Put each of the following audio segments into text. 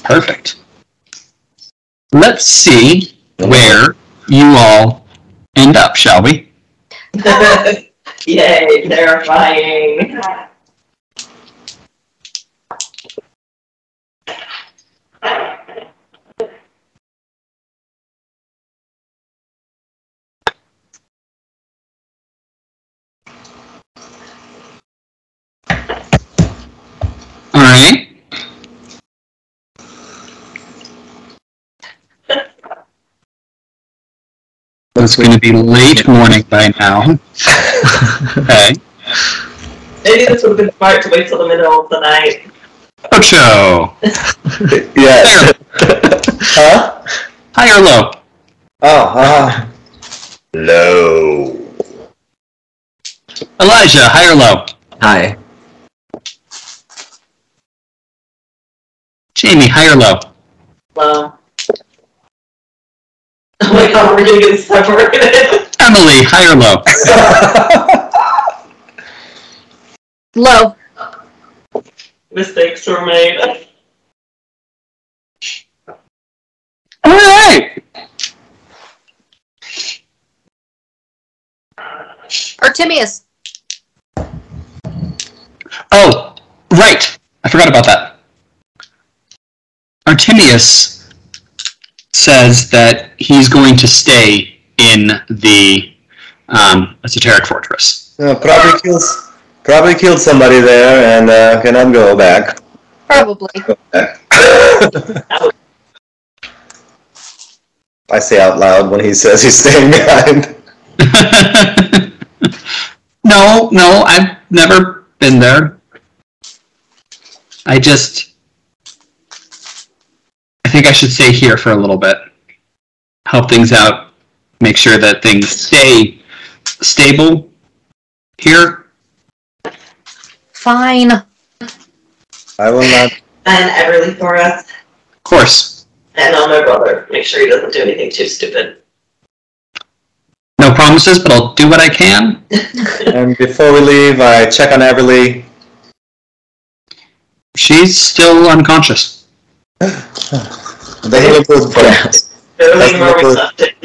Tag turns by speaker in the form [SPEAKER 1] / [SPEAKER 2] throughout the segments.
[SPEAKER 1] Perfect. Let's see where you all end up, shall we?
[SPEAKER 2] Yay, terrifying.
[SPEAKER 1] Alright. It's going to be late morning by now. Okay.
[SPEAKER 2] Maybe this would have been smart to wait till the middle of the night.
[SPEAKER 1] Pocho!
[SPEAKER 3] Yes. Huh?
[SPEAKER 1] High or low?
[SPEAKER 3] Oh, low.
[SPEAKER 1] Elijah, high or low?
[SPEAKER 4] Hi.
[SPEAKER 1] Jaimie, high or low?
[SPEAKER 2] Low. Oh my god, we're gonna get separated.
[SPEAKER 1] Emily, high or low?
[SPEAKER 5] Low.
[SPEAKER 2] Mistakes were made.
[SPEAKER 1] Alright!
[SPEAKER 5] Artimious.
[SPEAKER 1] Oh, right! I forgot about that. Artimious says that he's going to stay in the esoteric fortress.
[SPEAKER 3] Probably killed somebody there and cannot go back.
[SPEAKER 5] Probably.
[SPEAKER 3] I say out loud when he says he's staying behind.
[SPEAKER 1] No, I've never been there. I think I should stay here for a little bit. Help things out. Make sure that things stay stable here.
[SPEAKER 5] Fine.
[SPEAKER 3] I will not.
[SPEAKER 2] And Everly for us.
[SPEAKER 1] Of course.
[SPEAKER 2] And on my brother. Make sure he doesn't do anything too stupid.
[SPEAKER 1] No promises, but I'll do what I can.
[SPEAKER 3] And before we leave, I check on Everly.
[SPEAKER 1] She's still unconscious.
[SPEAKER 3] Doesn't look good for us.
[SPEAKER 2] Everything where we left it.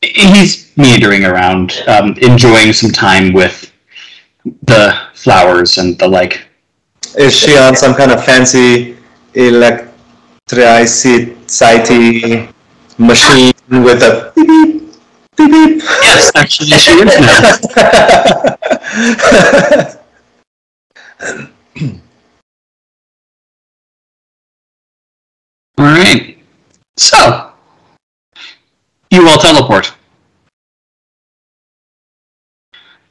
[SPEAKER 1] He's meandering around, enjoying some time with the flowers and the like.
[SPEAKER 3] Is she on some kind of fancy electricity machine with a beep beep beep beep?
[SPEAKER 1] Yes, actually she is now. Alright. So, you all teleport.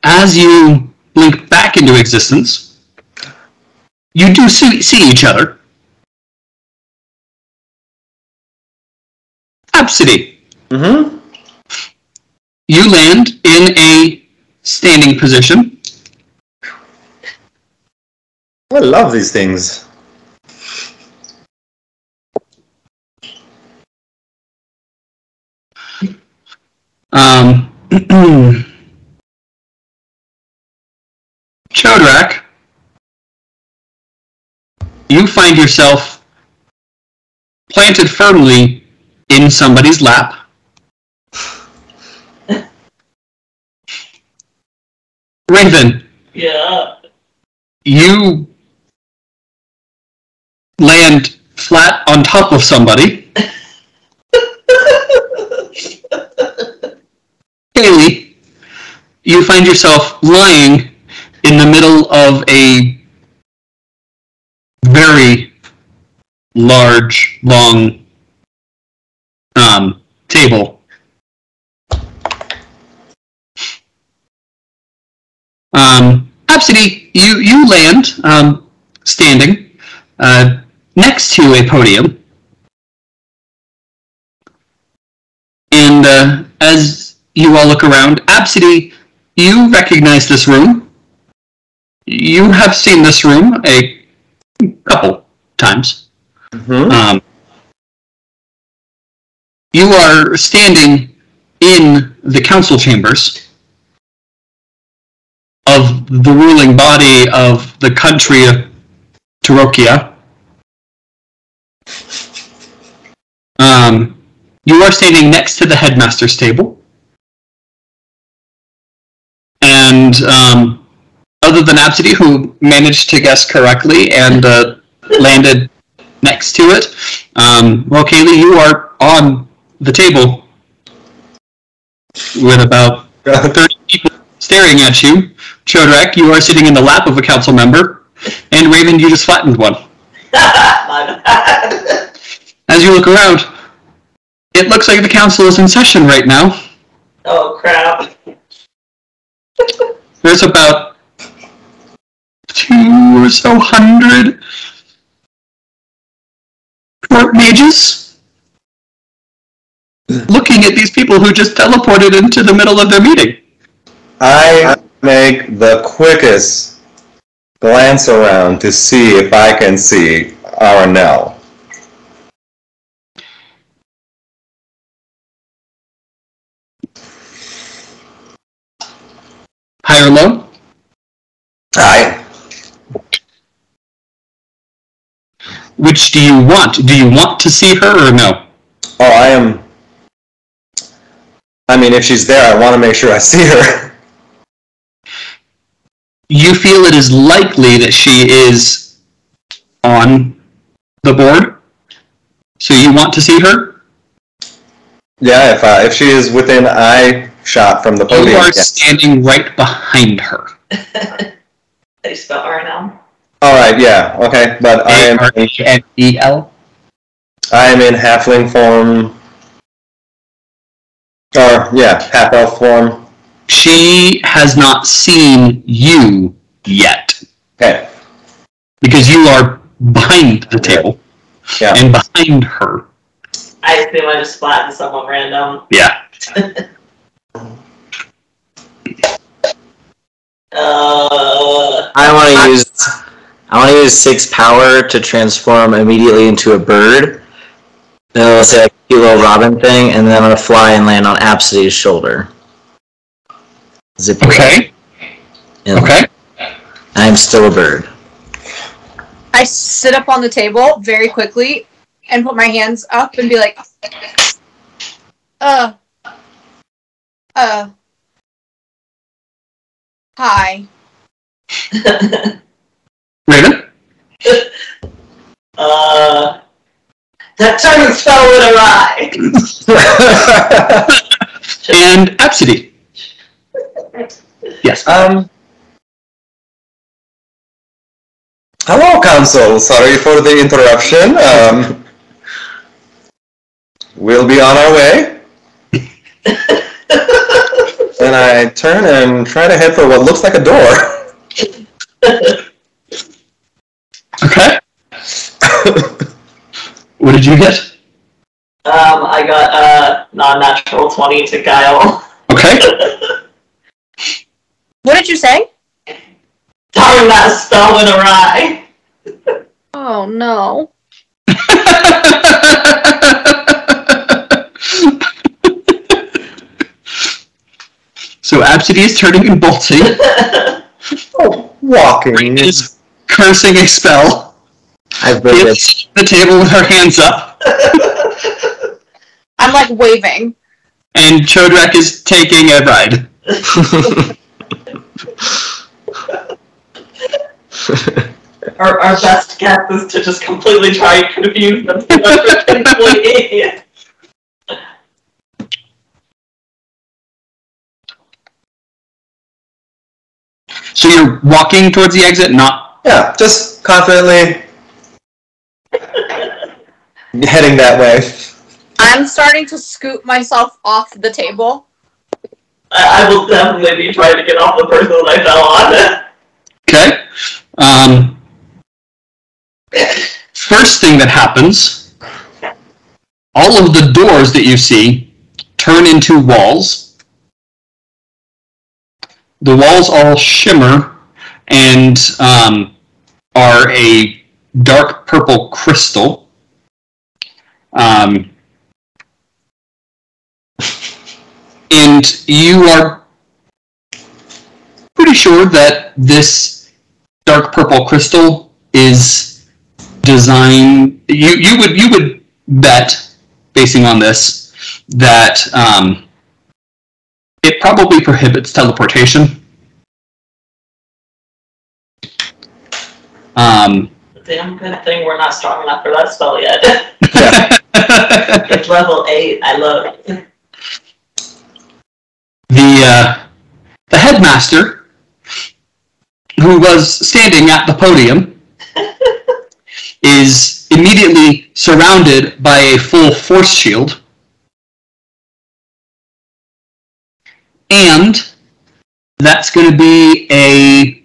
[SPEAKER 1] As you blink back into existence, you do see each other. Abcde.
[SPEAKER 3] Mm-hmm.
[SPEAKER 1] You land in a standing position.
[SPEAKER 3] I love these things.
[SPEAKER 1] Chodrak, you find yourself planted firmly in somebody's lap. Rayvvin,
[SPEAKER 2] Yeah.
[SPEAKER 1] you land flat on top of somebody. Caleigh, you find yourself lying in the middle of a very large, long table. Abcde, you land standing next to a podium, and as you all look around, Abcde, you recognize this room. You have seen this room a couple times.
[SPEAKER 3] Mm-hmm.
[SPEAKER 1] You are standing in the council chambers of the ruling body of the country of Torokia. You are standing next to the headmaster's table. And other than Abcde, who managed to guess correctly and landed next to it, Caleigh, you are on the table with about 30 people staring at you. Chodrak, you are sitting in the lap of a council member. And Rayvvin, you just flattened one. As you look around, it looks like the council is in session right now.
[SPEAKER 2] Oh, crap.
[SPEAKER 1] There's about 200 or so court mages looking at these people who just teleported into the middle of their meeting.
[SPEAKER 3] I make the quickest glance around to see if I can see Arnell.
[SPEAKER 1] High or low?
[SPEAKER 3] Aye.
[SPEAKER 1] Which do you want? Do you want to see her or no?
[SPEAKER 3] Oh, I mean, if she's there, I want to make sure I see her.
[SPEAKER 1] You feel it is likely that she is on the board? So you want to see her?
[SPEAKER 3] Yeah, if she is within eye shot from the podium.
[SPEAKER 1] You are standing right behind her.
[SPEAKER 2] They spell R now.
[SPEAKER 3] Alright, yeah, okay, but I am in halfling form. Or, yeah, half-elf form.
[SPEAKER 1] She has not seen you yet.
[SPEAKER 3] Okay.
[SPEAKER 1] Because you are behind the table.
[SPEAKER 3] Yeah.
[SPEAKER 1] And behind her.
[SPEAKER 2] I assume I just flattened someone random.
[SPEAKER 1] Yeah.
[SPEAKER 4] I want to use 6 power to transform immediately into a bird. Then it'll say a cute little robin thing, and then I'm gonna fly and land on Absidee's shoulder. Zippy.
[SPEAKER 1] Okay. Okay.
[SPEAKER 4] I'm still a bird.
[SPEAKER 5] I sit up on the table very quickly and put my hands up and be like, hi.
[SPEAKER 1] Rayvvin?
[SPEAKER 2] That turning spell went awry.
[SPEAKER 1] And Abcde. Yes.
[SPEAKER 3] Hello, Council. Sorry for the interruption. We'll be on our way. And I turn and try to head for what looks like a door.
[SPEAKER 1] Okay. What did you get?
[SPEAKER 2] I got a non-natural 20 to guile.
[SPEAKER 1] Okay.
[SPEAKER 5] What did you say?
[SPEAKER 2] Darn, that spell went awry.
[SPEAKER 5] Oh, no.
[SPEAKER 1] So Abcde is turning and bolting.
[SPEAKER 3] Oh, walking.
[SPEAKER 1] Is cursing a spell.
[SPEAKER 4] I've been
[SPEAKER 1] Hits the table with her hands up.
[SPEAKER 5] I'm like waving.
[SPEAKER 1] And Chodrak is taking a ride.
[SPEAKER 2] Our best guess is to just completely try and confuse them so much we can flee.
[SPEAKER 1] So you're walking towards the exit, not...
[SPEAKER 3] Yeah, just confidently heading that way.
[SPEAKER 5] I'm starting to scoot myself off the table.
[SPEAKER 2] I will definitely be trying to get off the person that I fell on.
[SPEAKER 1] Okay. First thing that happens, all of the doors that you see turn into walls. The walls all shimmer and are a dark purple crystal. And you are pretty sure that this dark purple crystal is design. You would bet, basing on this, that it probably prohibits teleportation.
[SPEAKER 2] Damn good thing we're not strong enough for that spell yet. It's level 8. I love it.
[SPEAKER 1] The headmaster, who was standing at the podium, is immediately surrounded by a full force shield. And that's going to be a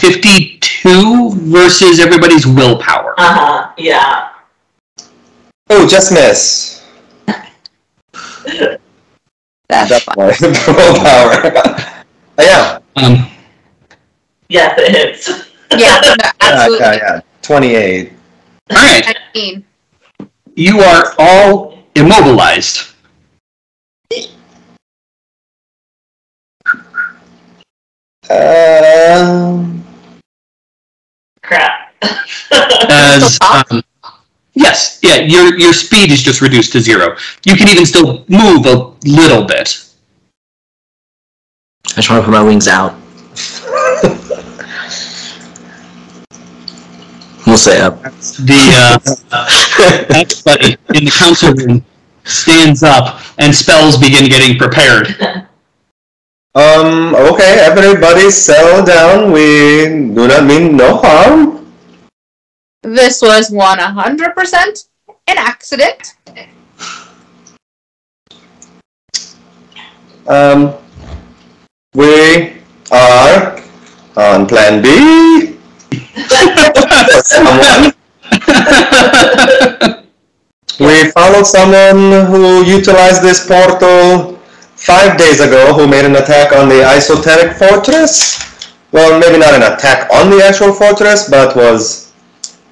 [SPEAKER 1] 52 versus everybody's willpower.
[SPEAKER 2] Yeah.
[SPEAKER 3] Oh, just miss.
[SPEAKER 5] That's fine.
[SPEAKER 3] Willpower. Yeah.
[SPEAKER 2] Yes, it hits.
[SPEAKER 5] Yeah, no, absolutely.
[SPEAKER 3] Yeah. 28.
[SPEAKER 1] All right.
[SPEAKER 5] 19.
[SPEAKER 1] You are all immobilized.
[SPEAKER 2] Crap.
[SPEAKER 1] As yes, yeah, your speed is just reduced to 0. You can even still move a little bit.
[SPEAKER 4] I just want to put my wings out. We'll say up.
[SPEAKER 1] Everybody in the council room stands up and spells begin getting prepared.
[SPEAKER 3] Okay, everybody settle down. We do not mean no harm.
[SPEAKER 5] This was 100% an accident.
[SPEAKER 3] We are on plan B. Someone. We followed someone who utilized this portal 5 days ago, who made an attack on the esoteric fortress. Well, maybe not an attack on the actual fortress, but was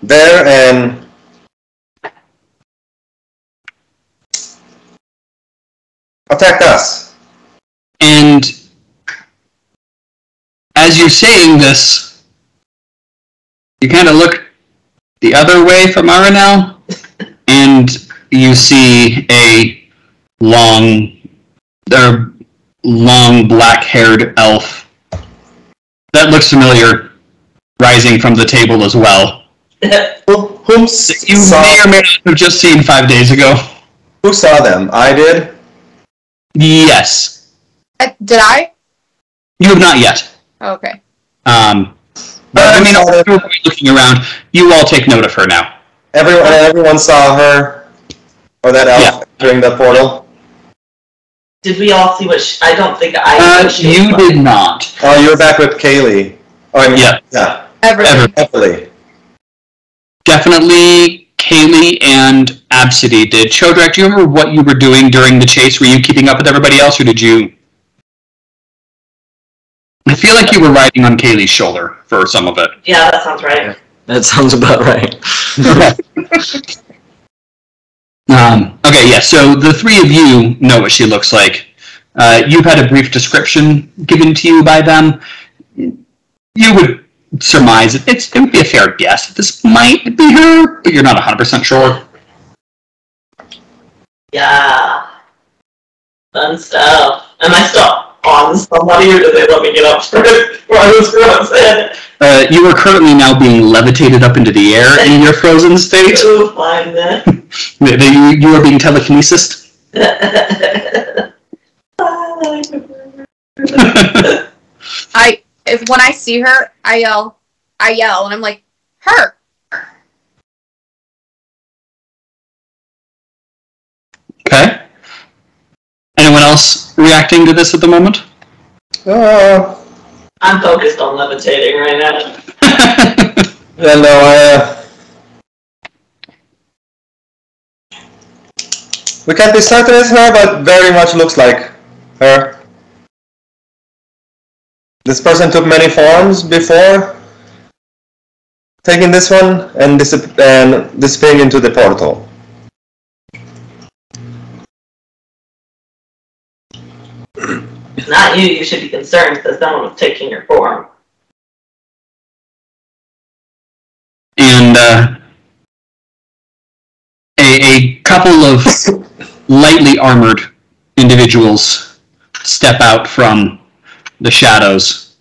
[SPEAKER 3] there and attacked us.
[SPEAKER 1] And as you're saying this, you kind of look the other way from Aranel, and you see a long black-haired elf that looks familiar, rising from the table as well. You may or may not have just seen 5 days ago.
[SPEAKER 3] Who saw them? I did?
[SPEAKER 1] Yes.
[SPEAKER 5] Did I?
[SPEAKER 1] You have not yet.
[SPEAKER 5] Okay.
[SPEAKER 1] I mean, looking around, you all take note of her now.
[SPEAKER 3] Everyone saw her, or that elf, during the portal?
[SPEAKER 2] Did we all see what I don't think I
[SPEAKER 1] you did not.
[SPEAKER 3] Oh, you were back with Caleigh. Oh, I mean, yeah.
[SPEAKER 5] Everly.
[SPEAKER 1] Definitely Caleigh and Abcde did. Chodrak, do you remember what you were doing during the chase? Were you keeping up with everybody else, or did you... I feel like you were riding on Caleigh's shoulder for some of it.
[SPEAKER 2] Yeah, that sounds right.
[SPEAKER 4] That sounds about right.
[SPEAKER 1] Okay, yeah, so the three of you know what she looks like. You've had a brief description given to you by them. You would surmise it would be a fair guess that this might be her, but you're not 100% sure.
[SPEAKER 2] Yeah. Fun stuff. Am I still on somebody, or did they let me get up first before I was frozen?
[SPEAKER 1] You are currently now being levitated up into the air in your frozen state.
[SPEAKER 2] Ooh, fine then.
[SPEAKER 1] You are being telekinesis.
[SPEAKER 5] When I see her, I yell, and I'm like, her.
[SPEAKER 1] Okay. Anyone else reacting to this at the moment?
[SPEAKER 2] I'm focused on levitating right now.
[SPEAKER 3] Yeah, no, we can't be certain it's her, but very much looks like her. This person took many forms before taking this one and disappearing into the portal.
[SPEAKER 2] Not you should be concerned because someone was taking your form.
[SPEAKER 1] a couple of lightly armored individuals step out from the shadows.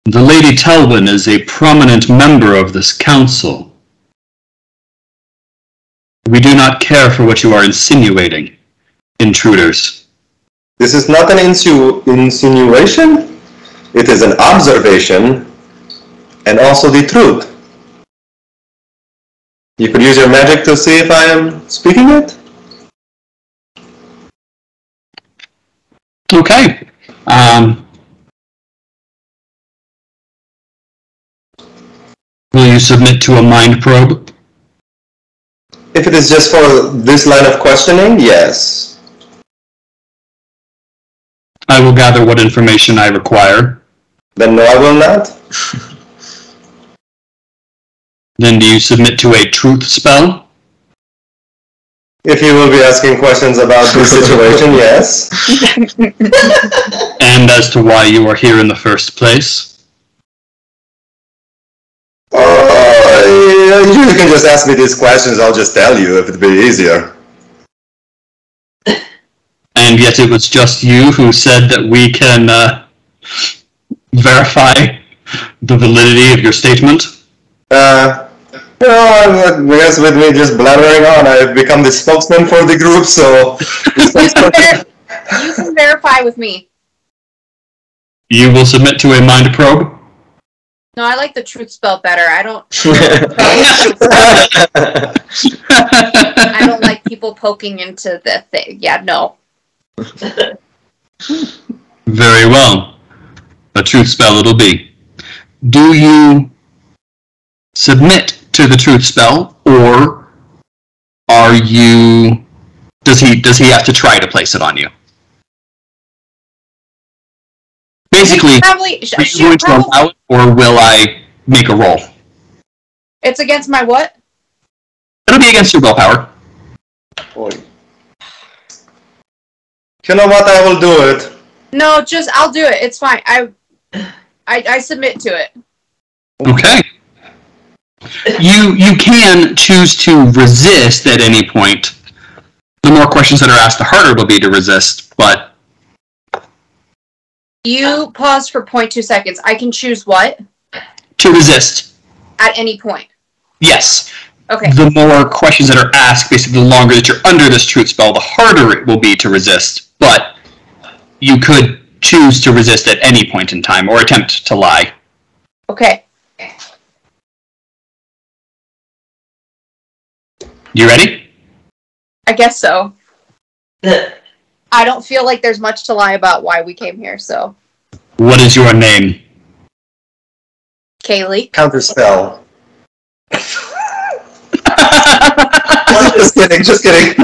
[SPEAKER 1] The Lady Telwyn is a prominent member of this council. We do not care for what you are insinuating, intruders.
[SPEAKER 3] This is not an insinuation. It is an observation, and also the truth. You could use your magic to see if I am speaking it?
[SPEAKER 1] Okay. Will you submit to a mind probe?
[SPEAKER 3] If it is just for this line of questioning, yes.
[SPEAKER 1] I will gather what information I require.
[SPEAKER 3] Then no, I will not.
[SPEAKER 1] Then do you submit to a truth spell?
[SPEAKER 3] If you will be asking questions about this situation, yes.
[SPEAKER 1] And as to why you are here in the first place?
[SPEAKER 3] You can just ask me these questions, I'll just tell you if it'd be easier.
[SPEAKER 1] And yet it was just you who said that we can verify the validity of your statement?
[SPEAKER 3] I guess with me just blathering on, I've become the spokesman for the group, so...
[SPEAKER 5] You can verify with me.
[SPEAKER 3] You will submit to a mind probe?
[SPEAKER 5] No, I like the truth spell better. I don't like people poking into the thing. Yeah, no.
[SPEAKER 1] Very well. A truth spell it'll be. Do you submit to the truth spell, or are you... Does he have to try to place it on you? Basically, are you going to allow it, or will I make a roll?
[SPEAKER 5] It's against my what?
[SPEAKER 1] It'll be against your willpower.
[SPEAKER 3] Boy. You know what? I will do it.
[SPEAKER 5] No, I'll do it. It's fine. I submit to it.
[SPEAKER 1] Okay. You can choose to resist at any point. The more questions that are asked, the harder it'll be to resist, but...
[SPEAKER 5] You pause for 0.2 seconds. I can choose what?
[SPEAKER 1] To resist.
[SPEAKER 5] At any point?
[SPEAKER 1] Yes.
[SPEAKER 5] Okay.
[SPEAKER 1] The more questions that are asked, basically the longer that you're under this truth spell, the harder it will be to resist. But you could choose to resist at any point in time, or attempt to lie.
[SPEAKER 5] Okay.
[SPEAKER 1] You ready?
[SPEAKER 5] I guess so. I don't feel like there's much to lie about why we came here, so.
[SPEAKER 1] What is your name?
[SPEAKER 5] Caleigh.
[SPEAKER 3] Counterspell. Just kidding, just kidding.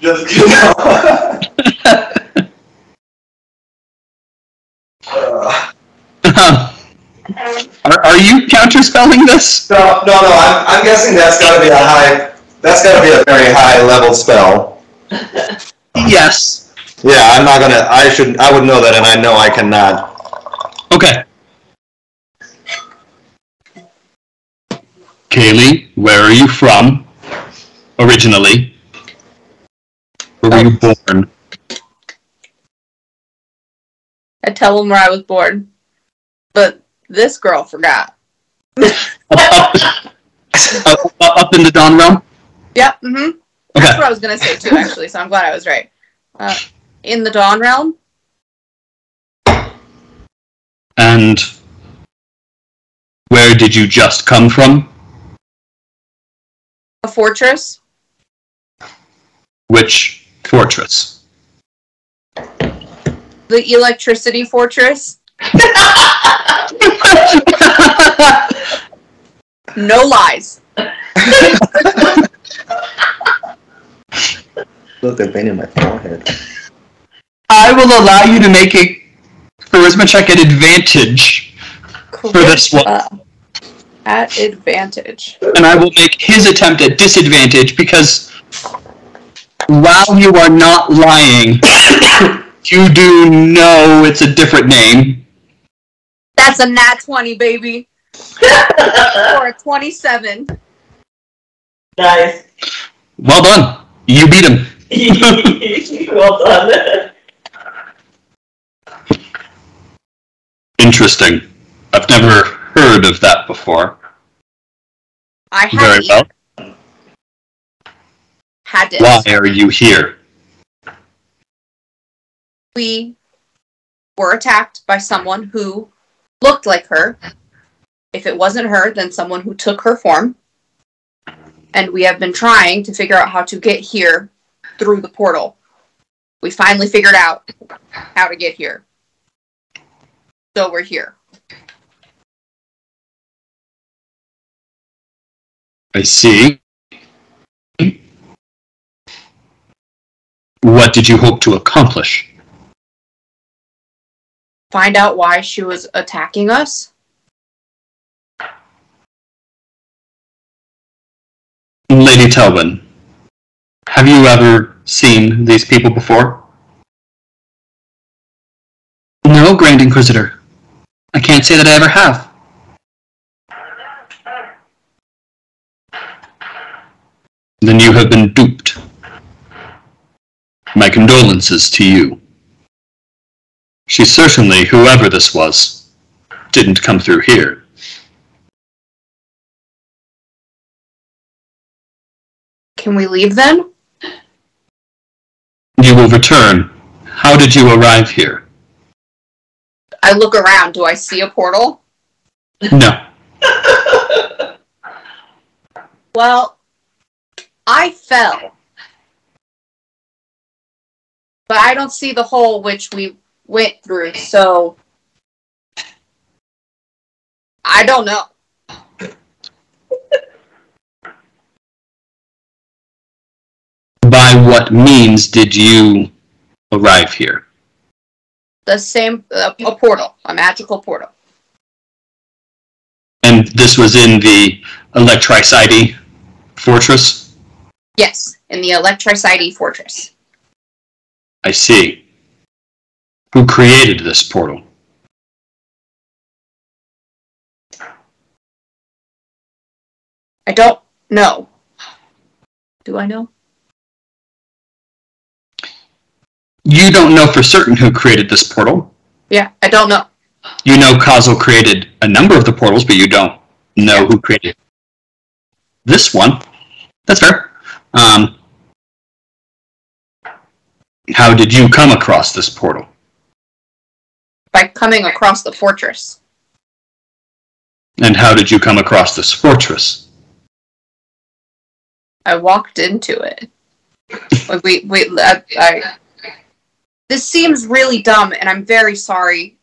[SPEAKER 3] Just kidding.
[SPEAKER 1] Are you counterspelling this?
[SPEAKER 3] No. I'm guessing that's got to be a very high level spell.
[SPEAKER 1] Yes.
[SPEAKER 3] Yeah, I'm not gonna. I would know that, and I know I cannot.
[SPEAKER 1] Okay. Caleigh, where are you from? Originally. Where were you born?
[SPEAKER 5] I tell them where I was born. But this girl forgot.
[SPEAKER 1] Up in the Dawn Realm?
[SPEAKER 5] Yep, mm-hmm.
[SPEAKER 1] Okay.
[SPEAKER 5] That's what I was going to say too, actually, so I'm glad I was right. In the Dawn Realm?
[SPEAKER 1] And where did you just come from?
[SPEAKER 5] A fortress?
[SPEAKER 1] Which fortress?
[SPEAKER 5] The electricity fortress? No lies.
[SPEAKER 3] Look, the pain in my forehead.
[SPEAKER 1] I will allow you to make a charisma check at advantage for this one.
[SPEAKER 5] At advantage.
[SPEAKER 1] And I will make his attempt at disadvantage because while you are not lying, You do know it's a different name.
[SPEAKER 5] That's a nat 20, baby. Or a 27.
[SPEAKER 2] Nice.
[SPEAKER 1] Well done. You beat him.
[SPEAKER 2] Well done.
[SPEAKER 1] Interesting. I've never heard of that before.
[SPEAKER 5] I
[SPEAKER 1] Very well.
[SPEAKER 5] Had it.
[SPEAKER 1] Why are you here?
[SPEAKER 5] We were attacked by someone who looked like her. If it wasn't her, then someone who took her form. And we have been trying to figure out how to get here through the portal. We finally figured out how to get here. So we're here.
[SPEAKER 1] I see. What did you hope to accomplish?
[SPEAKER 5] Find out why she was attacking us.
[SPEAKER 1] Lady Telvin, have you ever seen these people before? No, Grand Inquisitor. I can't say that I ever have. Then you have been duped. My condolences to you. She certainly, whoever this was, didn't come through here.
[SPEAKER 5] Can we leave then?
[SPEAKER 1] You will return. How did you arrive here?
[SPEAKER 5] I look around. Do I see a portal?
[SPEAKER 1] No.
[SPEAKER 5] Well, I fell. But I don't see the hole which we went through, so I don't know.
[SPEAKER 1] By what means did you arrive here?
[SPEAKER 5] The same, a portal, a magical portal.
[SPEAKER 1] And this was in the Electricity Fortress?
[SPEAKER 5] Yes, in the Electricity Fortress.
[SPEAKER 1] I see. Who created this portal?
[SPEAKER 5] I don't know. Do I know?
[SPEAKER 1] You don't know for certain who created this portal.
[SPEAKER 5] Yeah, I don't know.
[SPEAKER 1] You know Kazel created a number of the portals, but you don't know who created this one. That's fair. How did you come across this portal?
[SPEAKER 5] By coming across the fortress.
[SPEAKER 1] And how did you come across this fortress?
[SPEAKER 5] I walked into it. This seems really dumb, and I'm very sorry.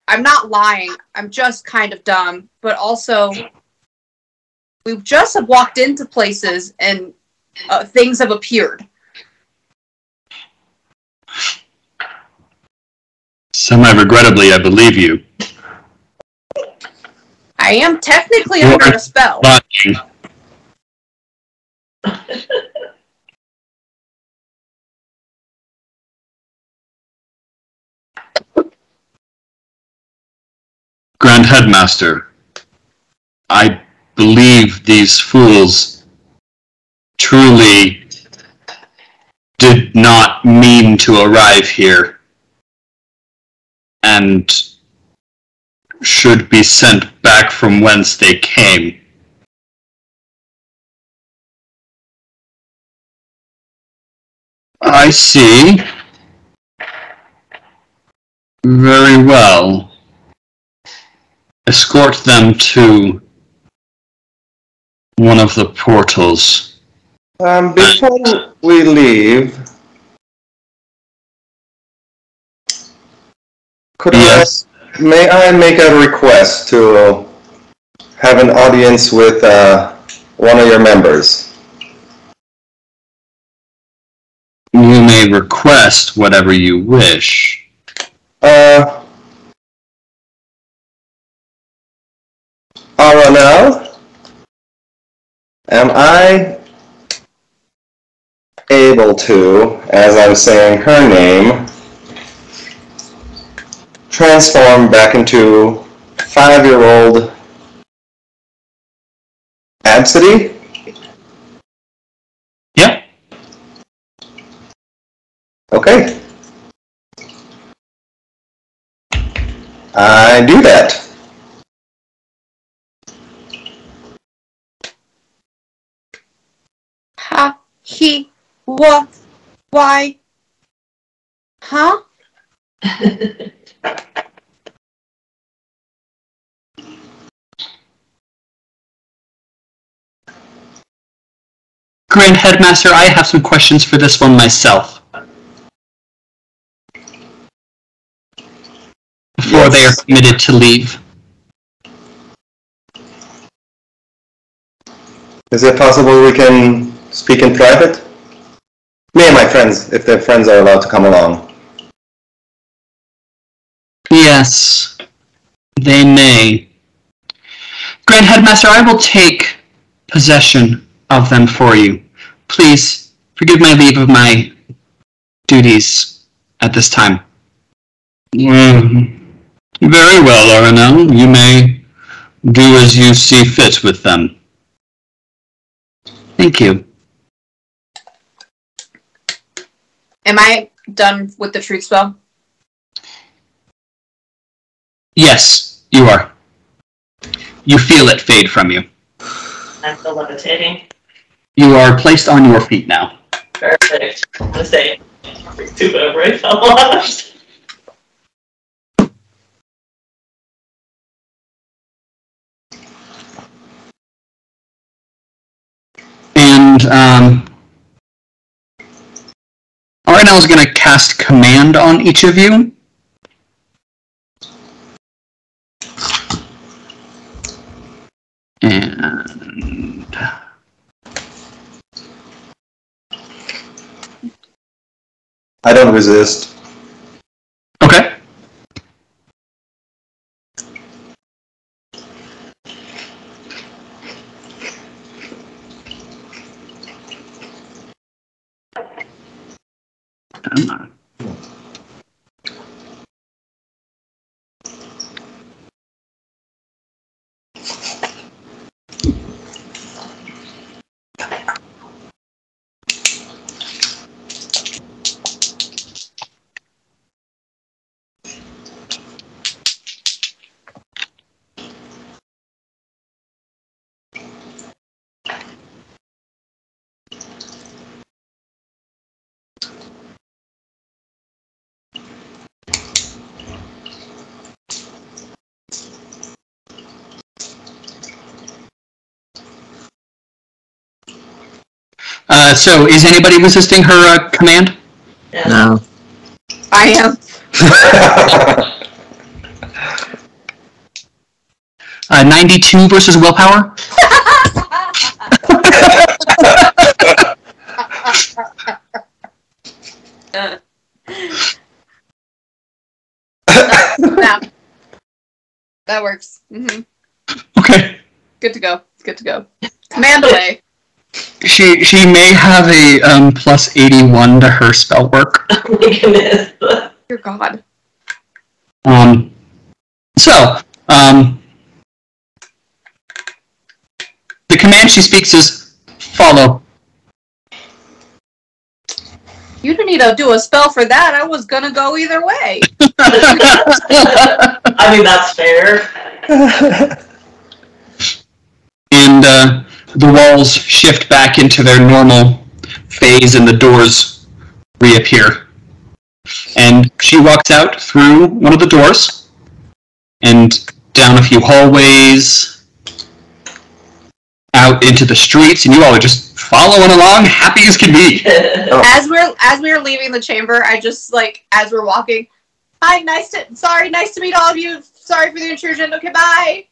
[SPEAKER 5] I'm not lying. I'm just kind of dumb. But also, we just have walked into places, and things have appeared.
[SPEAKER 1] Semi-regrettably, I believe you.
[SPEAKER 5] I am technically under a spell.
[SPEAKER 1] Lying. Grand Headmaster, I believe these fools truly did not mean to arrive here and should be sent back from whence they came. I see. Very well. Escort them to one of the portals.
[SPEAKER 3] Before we leave, may I make a request to have an audience with one of your members?
[SPEAKER 1] You may request whatever you wish.
[SPEAKER 3] Aranel, am I able to, as I'm saying her name, transform back into 5-year-old Abcde?
[SPEAKER 1] Yeah.
[SPEAKER 3] Okay. I do that.
[SPEAKER 5] Ha, he, what, why, huh?
[SPEAKER 1] Grand Headmaster, I have some questions for this one myself. Before they are permitted to leave.
[SPEAKER 3] Is it possible we can speak in private? Me and my friends, if their friends are allowed to come along.
[SPEAKER 1] Yes, they may. Grand Headmaster, I will take possession of them for you. Please, forgive my leave of my duties at this time. Very well, Aranel. You may do as you see fit with them. Thank you.
[SPEAKER 5] Am I done with the truth spell?
[SPEAKER 1] Yes, you are. You feel it fade from you.
[SPEAKER 2] I'm still levitating.
[SPEAKER 1] You are placed on your feet now.
[SPEAKER 2] Perfect. I'm gonna say too over it fell off.
[SPEAKER 1] And Aranel is going to cast command on each of you. And
[SPEAKER 3] I don't resist.
[SPEAKER 1] okay. So, is anybody resisting her command?
[SPEAKER 2] Yeah.
[SPEAKER 4] No.
[SPEAKER 5] I am.
[SPEAKER 1] 92 versus willpower?
[SPEAKER 5] No. That works. Mm-hmm.
[SPEAKER 1] Okay.
[SPEAKER 5] Good to go. Good to go. Command away.
[SPEAKER 1] She may have a plus 81 to her spell work.
[SPEAKER 2] Oh my goodness.
[SPEAKER 5] Dear God.
[SPEAKER 1] The command she speaks is follow.
[SPEAKER 5] You didn't need to do a spell for that. I was gonna go either way.
[SPEAKER 2] I mean, that's fair.
[SPEAKER 1] And the walls shift back into their normal phase and the doors reappear. And she walks out through one of the doors and down a few hallways, out into the streets, and you all are just following along, happy as can be.
[SPEAKER 5] As we're leaving the chamber, I just as we're walking, hi, nice to meet all of you. Sorry for the intrusion. Okay, bye.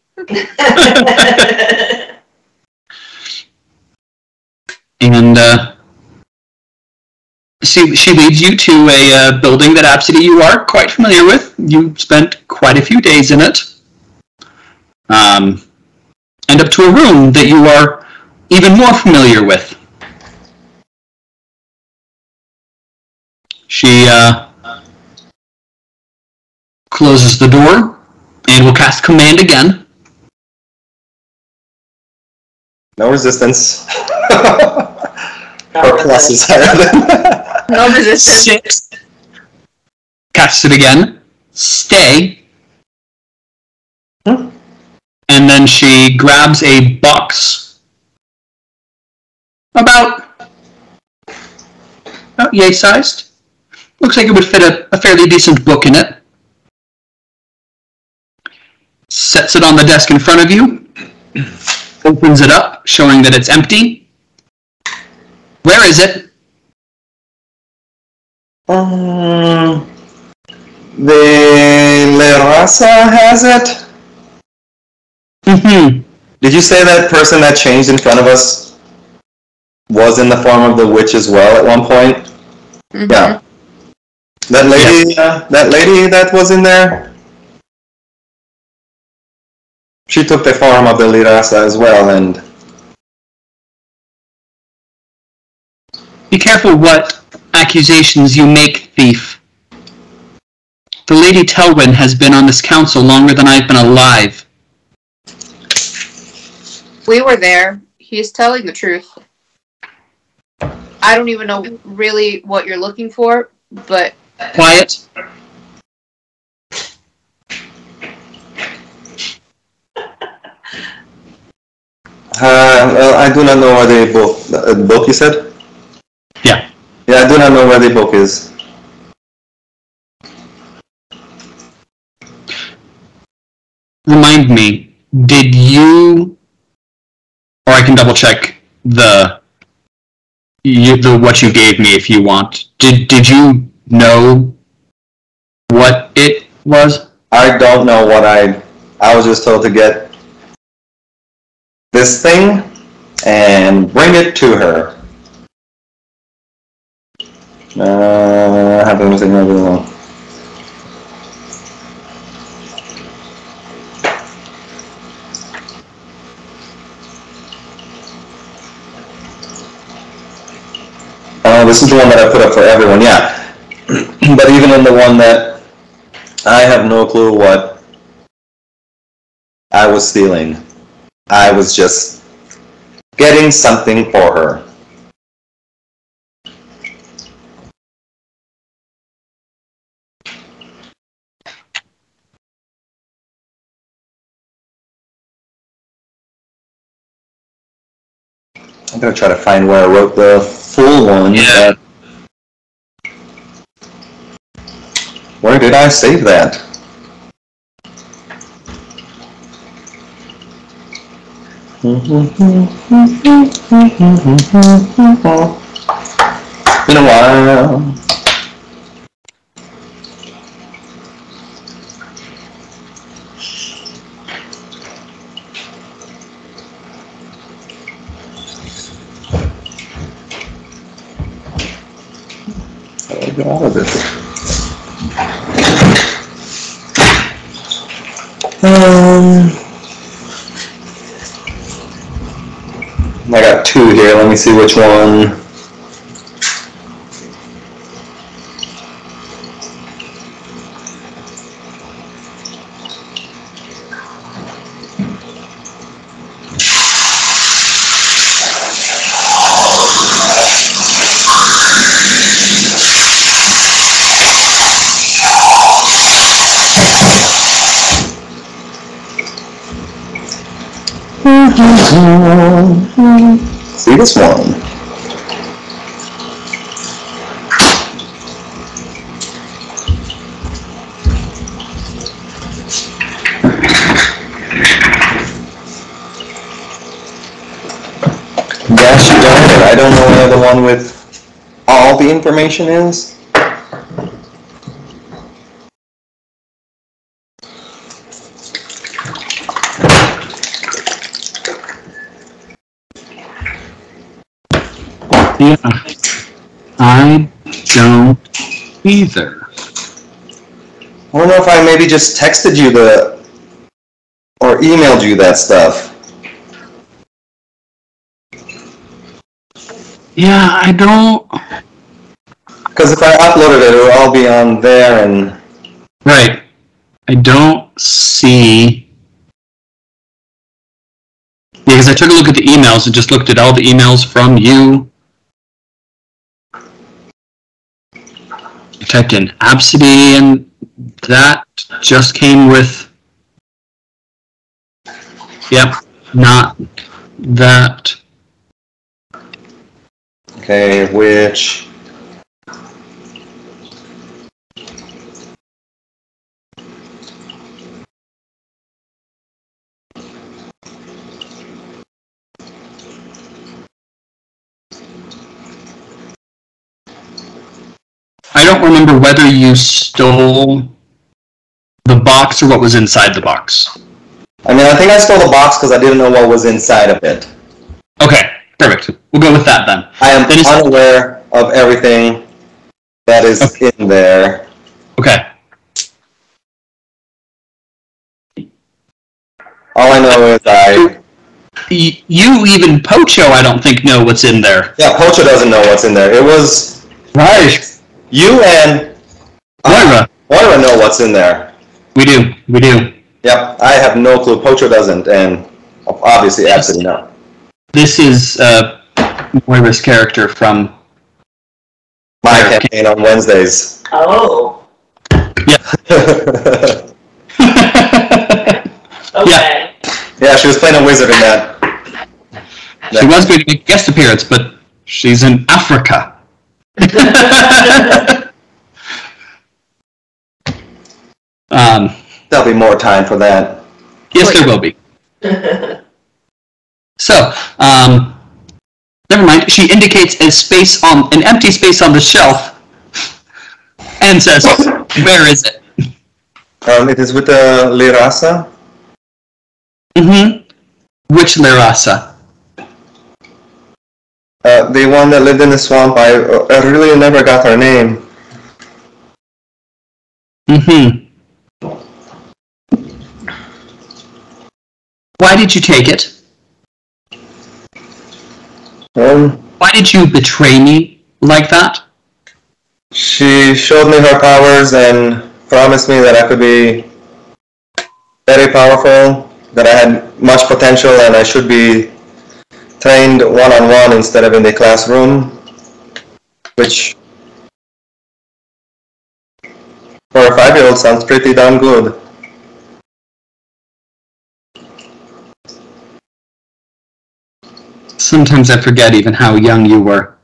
[SPEAKER 1] And she leads you to a building that Abcde you are quite familiar with. You spent quite a few days in it. And up to a room that you are even more familiar with. She closes the door, and will cast Command again.
[SPEAKER 3] No resistance. Or plus is higher than.
[SPEAKER 5] No resistance.
[SPEAKER 1] 6. Casts it again. Stay. And then she grabs a box about yay sized. Looks like it would fit a fairly decent book in it. Sets it on the desk in front of you. Opens it up, showing that it's empty. Where is it?
[SPEAKER 3] The Lerasa has it.
[SPEAKER 1] Mm-hmm.
[SPEAKER 3] Did you say that person that changed in front of us was in the form of the witch as well at one point?
[SPEAKER 5] Mm-hmm.
[SPEAKER 3] Yeah. That lady, that lady that was in there, she took the form of the Lerasa as well, and
[SPEAKER 1] Be careful what accusations you make, thief. The Lady Telwyn has been on this council longer than I've been alive.
[SPEAKER 5] We were there. He's telling the truth. I don't even know really what you're looking for, but...
[SPEAKER 1] Quiet.
[SPEAKER 3] well, I do not know where the book you said?
[SPEAKER 1] Yeah.
[SPEAKER 3] Yeah, I do not know where the book is.
[SPEAKER 1] Remind me, did you... Or I can double check the what you gave me if you want. Did you know what it was?
[SPEAKER 3] I don't know what I was just told to get this thing and bring it to her. Have anything wrong? This is the one that I put up for everyone, yeah. But even in the one that I have no clue what I was stealing. I was just getting something for her. I'm gonna try to find where I wrote the full one.
[SPEAKER 1] Yeah.
[SPEAKER 3] Where did I save that? Been a while. I'll get out of this. I got two here. Let me see which one. See this one. Gosh darn it, I don't know where the one with all the information is.
[SPEAKER 1] Yeah. I don't either.
[SPEAKER 3] I don't know if I maybe just texted you or emailed you that stuff.
[SPEAKER 1] Yeah, I don't...
[SPEAKER 3] Because if I uploaded it, it would all be on there and...
[SPEAKER 1] Right. I don't see... Because I took a look at the emails and just looked at all the emails from you. I typed in Ab-si-dee, and that just came with... Yep, not that.
[SPEAKER 3] Okay, which...
[SPEAKER 1] I don't remember whether you stole the box or what was inside the box.
[SPEAKER 3] I mean, I think I stole the box because I didn't know what was inside of it.
[SPEAKER 1] Okay, perfect. We'll go with that then.
[SPEAKER 3] I am unaware of everything that is in there.
[SPEAKER 1] Okay.
[SPEAKER 3] All I know is
[SPEAKER 1] You, even Pocho, I don't think know what's in there.
[SPEAKER 3] Yeah, Pocho doesn't know what's in there. It was...
[SPEAKER 1] Right.
[SPEAKER 3] You and...
[SPEAKER 1] Moira
[SPEAKER 3] know what's in there.
[SPEAKER 1] We do.
[SPEAKER 3] Yep, I have no clue. Pocho doesn't, and obviously Abcde no.
[SPEAKER 1] This is Moira's character from...
[SPEAKER 3] My campaign on Wednesdays.
[SPEAKER 2] Oh.
[SPEAKER 1] Yeah.
[SPEAKER 2] Okay.
[SPEAKER 3] Yeah, she was playing a wizard in that.
[SPEAKER 1] She was going to make a guest appearance, but she's in Africa.
[SPEAKER 3] There'll be more time for that.
[SPEAKER 1] Yes, there will be. So, never mind. She indicates an empty space on the shelf, and says, "Where is it?"
[SPEAKER 3] It is with the Lirasa.
[SPEAKER 1] Mm-hmm. Which Lirasa?
[SPEAKER 3] The one that lived in the swamp. I really never got her name.
[SPEAKER 1] Mm-hmm. Why did you take it? Why did you betray me like that?
[SPEAKER 3] She showed me her powers and promised me that I could be very powerful, that I had much potential, and I should be trained one-on-one instead of in the classroom, which for a 5-year-old sounds pretty darn good.
[SPEAKER 1] Sometimes I forget even how young you were.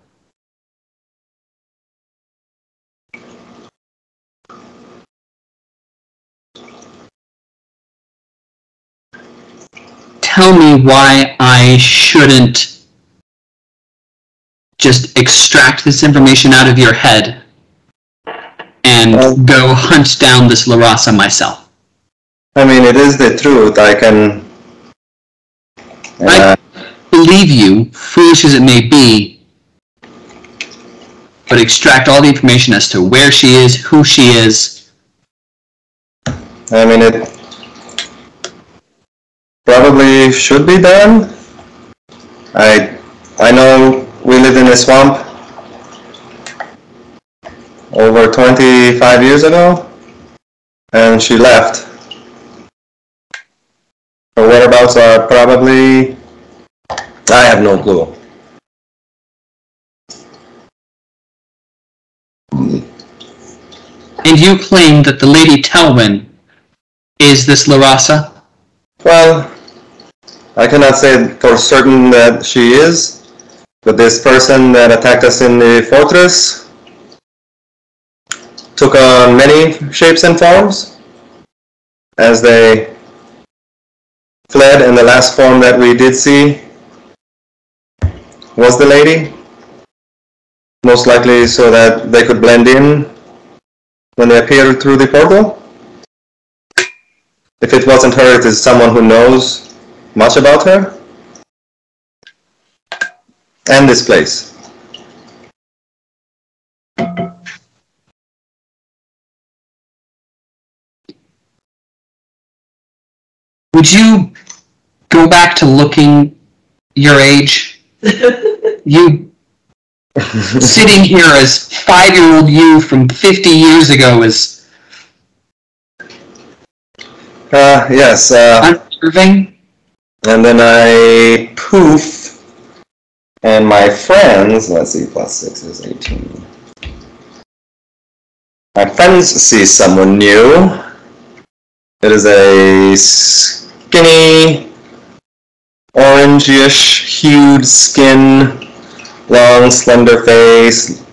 [SPEAKER 1] Tell me why I shouldn't just extract this information out of your head and go hunt down this Lirasa myself.
[SPEAKER 3] I mean, it is the truth. I
[SPEAKER 1] believe you, foolish as it may be, but extract all the information as to where she is, who she is.
[SPEAKER 3] I mean, it probably should be done. I know we lived in a swamp over 25 years ago, and she left. Her whereabouts are probably... I have no clue.
[SPEAKER 1] And you claim that the Lady Telwyn is this Lirasa?
[SPEAKER 3] Well, I cannot say for certain that she is, but this person that attacked us in the fortress took on many shapes and forms as they fled, and the last form that we did see was the lady, most likely so that they could blend in when they appeared through the portal. If it wasn't her, it is someone who knows much about her and this place.
[SPEAKER 1] Would you go back to looking your age? You sitting here as 5-year-old you from 50 years ago is
[SPEAKER 3] Yes.
[SPEAKER 1] Unnerving.
[SPEAKER 3] And then I poof. And my friends, let's see, plus 6 is 18. My friends see someone new. It is a skinny, orangish hued skin, long, slender face.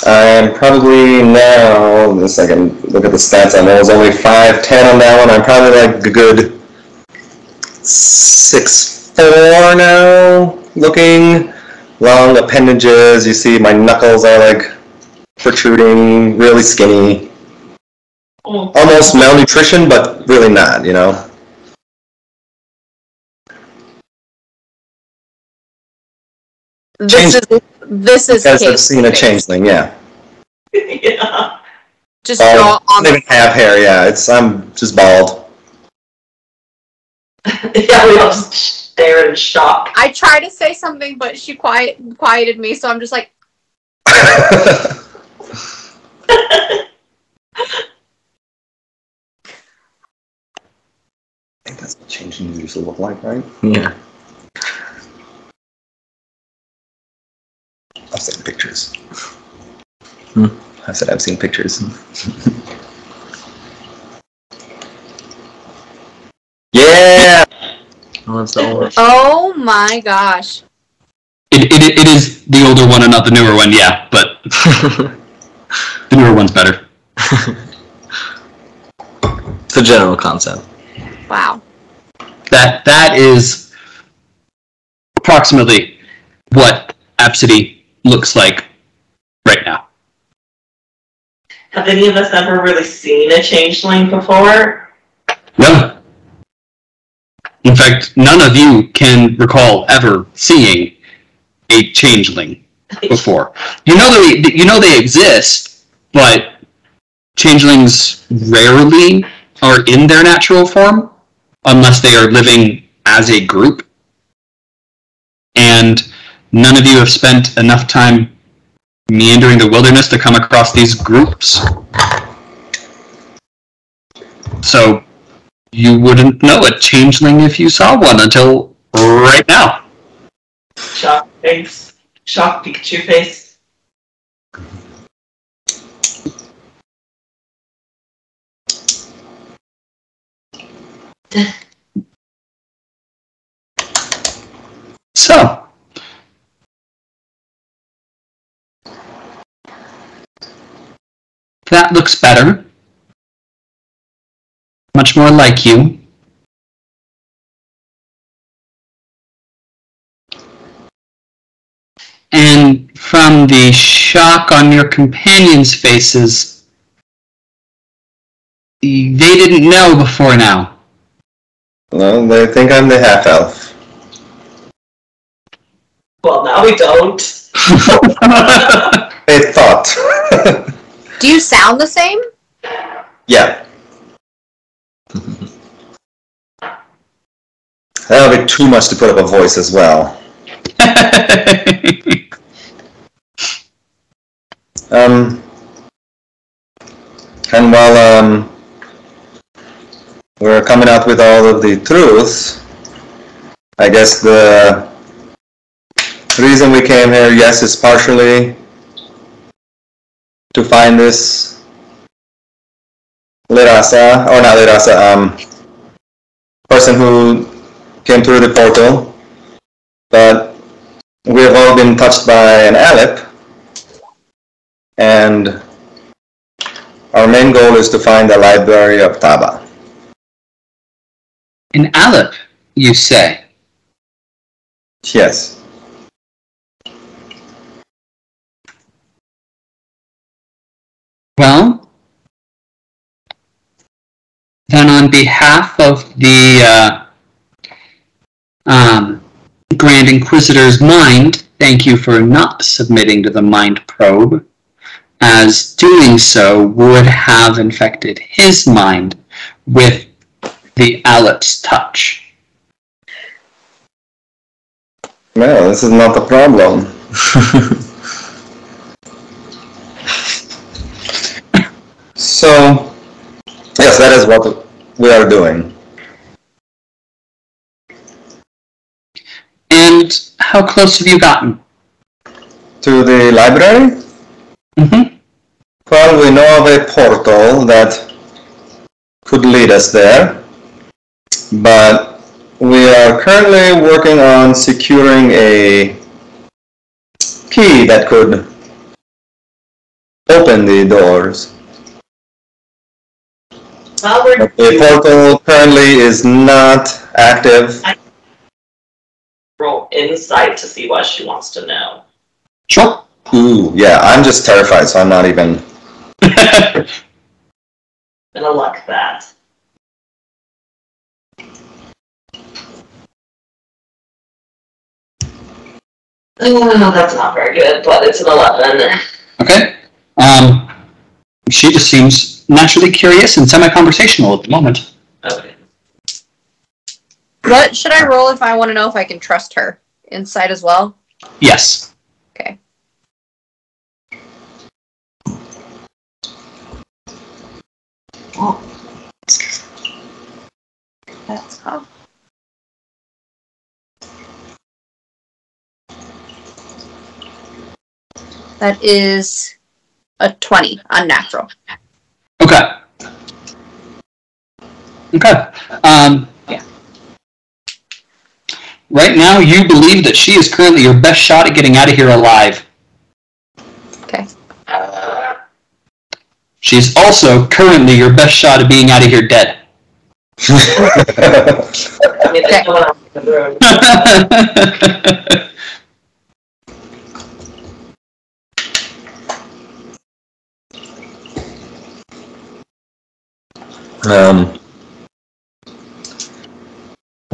[SPEAKER 3] I'm probably now, a second, look at the stats on those, only 5'10" on that one. I'm probably like a good 6'4" now, looking. Long appendages, you see my knuckles are like protruding, really skinny. Almost malnutrition, but really not, you know?
[SPEAKER 5] This is
[SPEAKER 3] Because I've
[SPEAKER 5] Kate's
[SPEAKER 3] seen a
[SPEAKER 5] face.
[SPEAKER 3] changeling, yeah.
[SPEAKER 2] Yeah.
[SPEAKER 5] Just draw on
[SPEAKER 3] Not even half hair, yeah. I'm just bald.
[SPEAKER 2] Yeah, we all just stare in shock.
[SPEAKER 5] I tried to say something, but she quieted me, so I'm just like,
[SPEAKER 3] I think that's what changelings usually look like, right?
[SPEAKER 4] Yeah.
[SPEAKER 3] I've seen pictures.
[SPEAKER 4] Hmm.
[SPEAKER 3] I said I've seen pictures. Yeah!
[SPEAKER 4] Oh, that's the old.
[SPEAKER 5] oh my gosh.
[SPEAKER 1] It is the older one and not the newer one, yeah, but the newer one's better.
[SPEAKER 4] It's the general concept.
[SPEAKER 5] Wow.
[SPEAKER 1] That is approximately what Abcde looks like right now.
[SPEAKER 2] Have any of us ever really seen a changeling before?
[SPEAKER 1] No. In fact, none of you can recall ever seeing a changeling before. You know they exist, but changelings rarely are in their natural form unless they are living as a group. And none of you have spent enough time meandering the wilderness to come across these groups. So you wouldn't know a changeling if you saw one until right now.
[SPEAKER 2] Shock face. Shock Pikachu face.
[SPEAKER 1] So, that looks better. Much more like you. And from the shock on your companions' faces, they didn't know before now.
[SPEAKER 3] Well, they think I'm the half-elf.
[SPEAKER 2] Well, now we don't.
[SPEAKER 3] They thought.
[SPEAKER 5] Do you sound the same?
[SPEAKER 3] Yeah. That'll be too much to put up a voice as well. And while we're coming out with all of the truth, I guess the reason we came here, yes, is partially to find this Lirasa, or not Lirasa, person who came through the portal, but we have all been touched by an Alep, and our main goal is to find the library of Taba.
[SPEAKER 1] An Alep, you say?
[SPEAKER 3] Yes.
[SPEAKER 1] Well, then on behalf of the Grand Inquisitor's mind, thank you for not submitting to the mind probe, as doing so would have infected his mind with the Alep's touch.
[SPEAKER 3] Well, this is not the problem. So, yes, that is what we are doing.
[SPEAKER 1] And how close have you gotten?
[SPEAKER 3] To the library?
[SPEAKER 1] Mm-hmm.
[SPEAKER 3] Well, we know of a portal that could lead us there, but we are currently working on securing a key that could open the doors. The portal currently is not active.
[SPEAKER 2] Roll insight to see what she wants to know.
[SPEAKER 1] Sure.
[SPEAKER 3] Ooh, yeah, I'm just terrified, so I'm not even...
[SPEAKER 2] Gonna luck that. Oh, that's not very good, but it's an 11.
[SPEAKER 1] Okay. She just seems naturally curious and semi-conversational at the moment.
[SPEAKER 2] Okay.
[SPEAKER 5] What should I roll if I want to know if I can trust her? Insight as well?
[SPEAKER 1] Yes.
[SPEAKER 5] Okay. Oh. That's how. That is a 20, unnatural.
[SPEAKER 1] Okay. Okay.
[SPEAKER 5] Yeah.
[SPEAKER 1] Right now, you believe that she is currently your best shot at getting out of here alive.
[SPEAKER 5] Okay.
[SPEAKER 1] She's also currently your best shot at being out of here dead.
[SPEAKER 2] I mean, there's no one else in the room.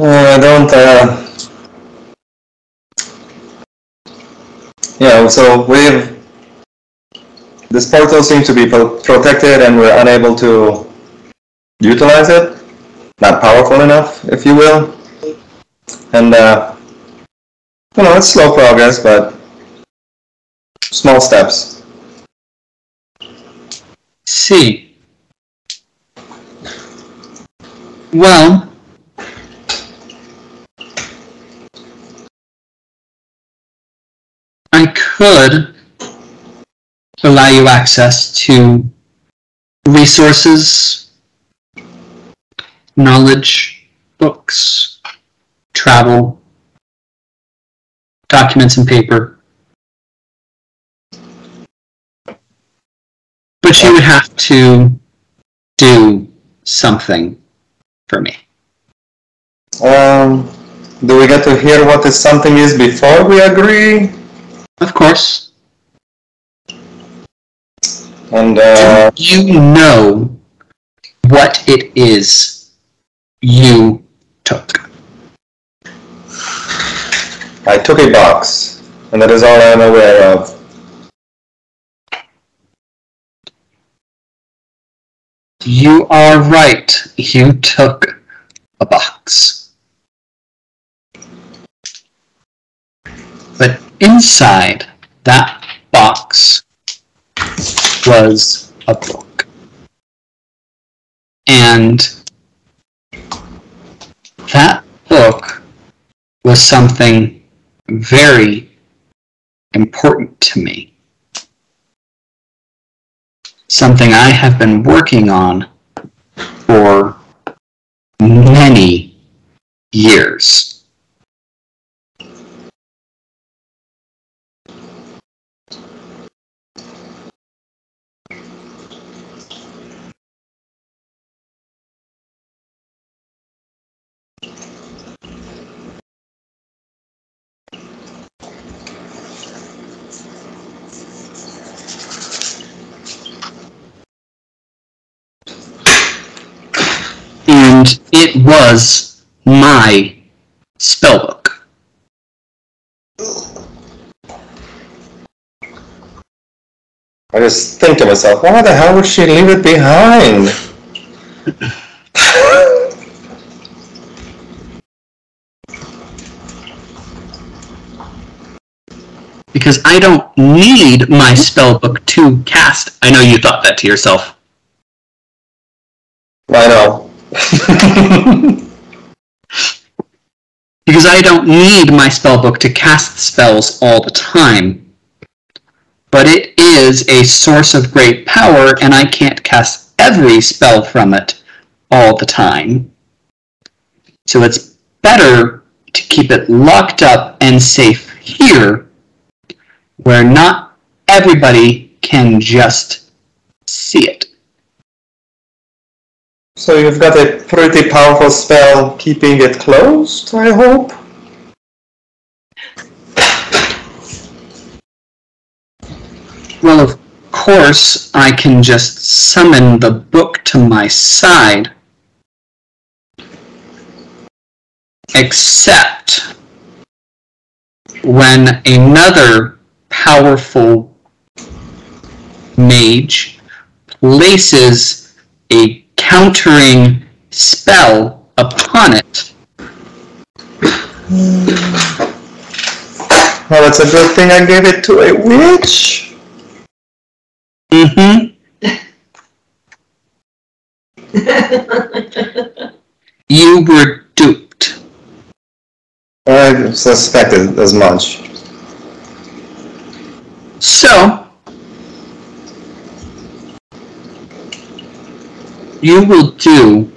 [SPEAKER 3] I don't, yeah, so this portal seems to be protected and we're unable to utilize it. Not powerful enough, if you will. And, it's slow progress, but small steps.
[SPEAKER 1] See. Well, I could allow you access to resources, knowledge, books, travel, documents and paper. But you would have to do something for me.
[SPEAKER 3] Do we get to hear what this something is before we agree?
[SPEAKER 1] Of course.
[SPEAKER 3] And,
[SPEAKER 1] do you know what it is you took?
[SPEAKER 3] I took a box, and that is all I am aware of.
[SPEAKER 1] You are right. You took a box. But inside that box was a book. And that book was something very important to me. Something I have been working on for many years. And it was my spellbook.
[SPEAKER 3] I just think to myself, why the hell would she leave it behind?
[SPEAKER 1] Because I don't need my spellbook to cast. I know you thought that to yourself.
[SPEAKER 3] I know.
[SPEAKER 1] Because I don't need my spellbook to cast spells all the time. But it is a source of great power, and I can't cast every spell from it all the time. So it's better to keep it locked up and safe here, where not everybody can just see it.
[SPEAKER 3] So you've got a pretty powerful spell keeping it closed, I hope?
[SPEAKER 1] Well, of course, I can just summon the book to my side. Except when another powerful mage places a countering spell upon it.
[SPEAKER 3] Well, it's a good thing I gave it to a witch.
[SPEAKER 1] Mm-hmm. You were duped.
[SPEAKER 3] I suspected as much.
[SPEAKER 1] So, you will do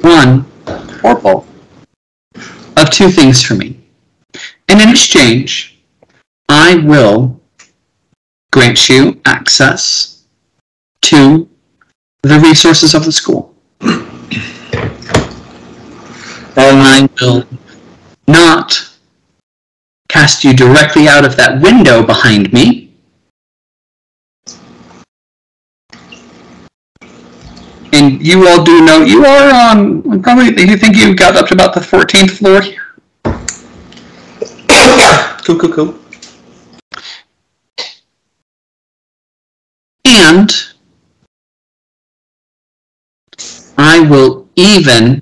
[SPEAKER 1] one or both of two things for me. And in exchange, I will grant you access to the resources of the school. And I will not cast you directly out of that window behind me. And you all do know you are on, probably, you think you got up to about the 14th floor here?
[SPEAKER 3] Cool.
[SPEAKER 1] And I will even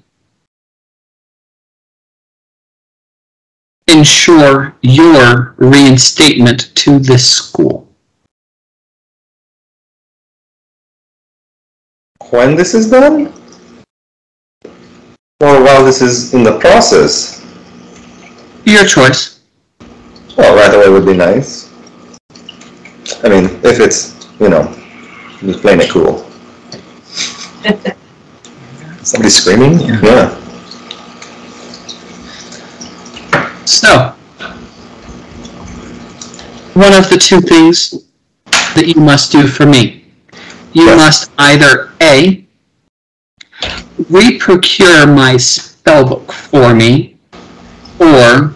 [SPEAKER 1] ensure your reinstatement to this school.
[SPEAKER 3] When this is done? Or while this is in the process?
[SPEAKER 1] Your choice.
[SPEAKER 3] Well, right away would be nice. I mean, if it's, just playing it cool. Somebody screaming? Yeah.
[SPEAKER 1] So, one of the two things that you must do for me. You must either A, re-procure my spellbook for me, or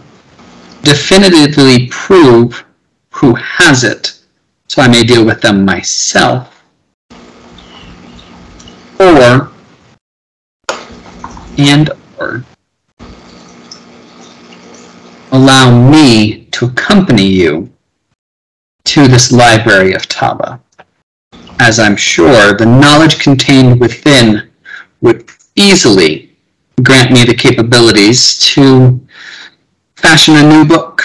[SPEAKER 1] definitively prove who has it, so I may deal with them myself, or allow me to accompany you to this library of Taba, as I'm sure the knowledge contained within would easily grant me the capabilities to fashion a new book,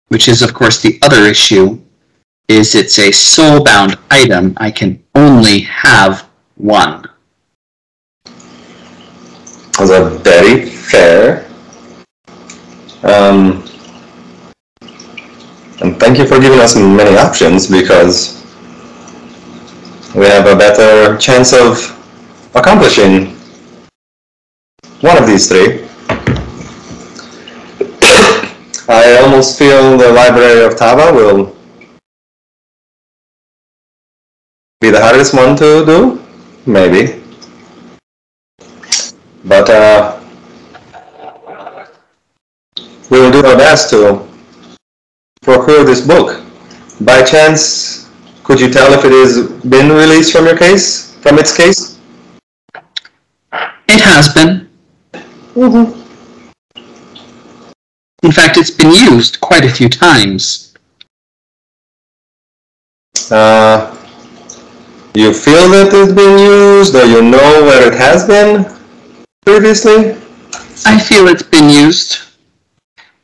[SPEAKER 1] which is, of course, the other issue, is it's a soul-bound item. I can only have one.
[SPEAKER 3] Those are very fair. And thank you for giving us many options, because we have a better chance of accomplishing one of these three. I almost feel the Library of Taba will be the hardest one to do, maybe. But we will do our best to procure this book. By chance, could you tell if it has been released from its case?
[SPEAKER 1] It has been.
[SPEAKER 3] Mm-hmm.
[SPEAKER 1] In fact, it's been used quite a few times.
[SPEAKER 3] You feel that it's been used, or you know where it has been previously?
[SPEAKER 1] I feel it's been used.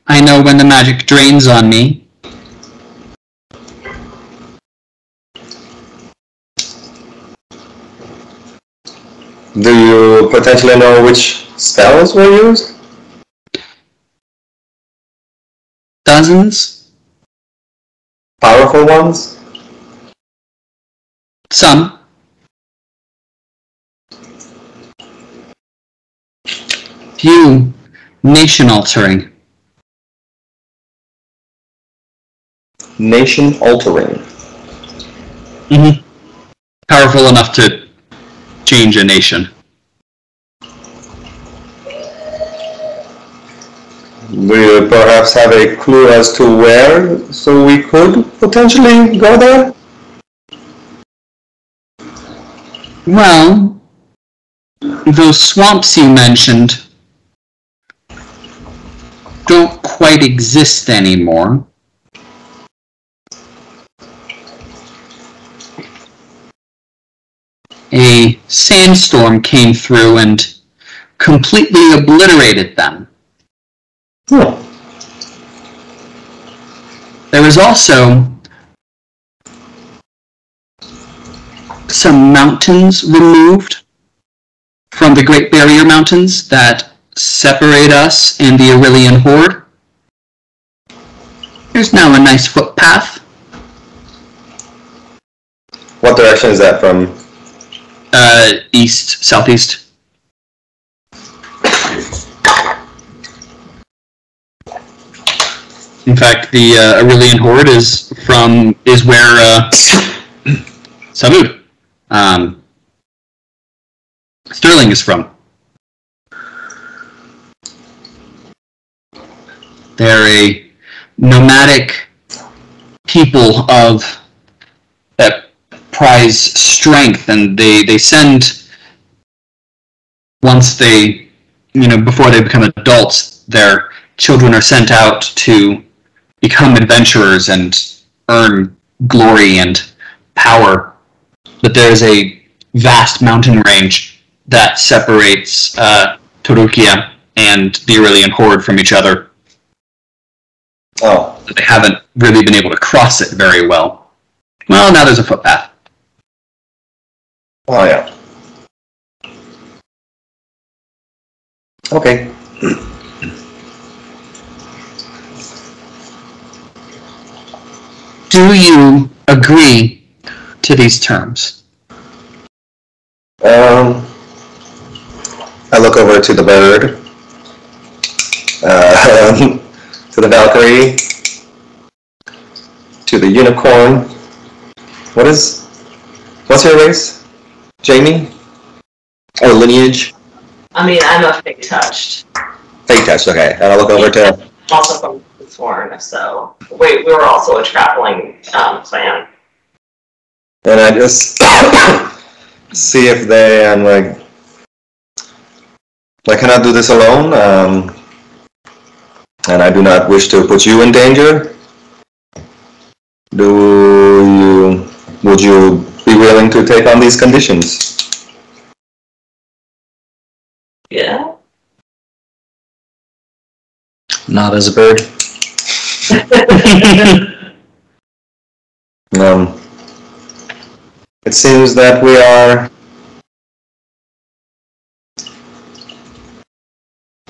[SPEAKER 1] I know when the magic drains on me.
[SPEAKER 3] Do you potentially know which spells were used?
[SPEAKER 1] Dozens.
[SPEAKER 3] Powerful ones?
[SPEAKER 1] Some. Few nation-altering.
[SPEAKER 3] Nation-altering.
[SPEAKER 1] Mm-hmm. Powerful enough to change a nation.
[SPEAKER 3] Do you perhaps have a clue as to where, so we could potentially go there?
[SPEAKER 1] Well, those swamps you mentioned don't quite exist anymore. A sandstorm came through and completely obliterated them.
[SPEAKER 3] Hmm.
[SPEAKER 1] There was also some mountains removed from the Great Barrier Mountains that separate us and the Aurelian Horde. There's now a nice footpath.
[SPEAKER 3] What direction is that from?
[SPEAKER 1] East, southeast. In fact, the Aurelian Horde is where Salud, Sterling is from. They're a nomadic people that prize strength, and they send, once they, before they become adults, their children are sent out to become adventurers and earn glory and power. But there's a vast mountain range that separates Torukia and the Aurelian Horde from each other.
[SPEAKER 3] Oh.
[SPEAKER 1] They haven't really been able to cross it very well. Well, now there's a footpath.
[SPEAKER 3] Oh, yeah. Okay.
[SPEAKER 1] Do you agree to these terms?
[SPEAKER 3] I look over to the bird, to the Valkyrie, to the unicorn. What's your race? Jaimie? Or lineage?
[SPEAKER 2] I mean, I'm a Fae-Touched.
[SPEAKER 3] Fae-Touched, okay. And I look over to...
[SPEAKER 2] Also from the Sworn, so... we were also a traveling clan.
[SPEAKER 3] And I just see if they, I'm like, I cannot do this alone, and I do not wish to put you in danger. Would you be willing to take on these conditions?
[SPEAKER 2] Yeah.
[SPEAKER 4] Not as a bird.
[SPEAKER 3] It seems that we are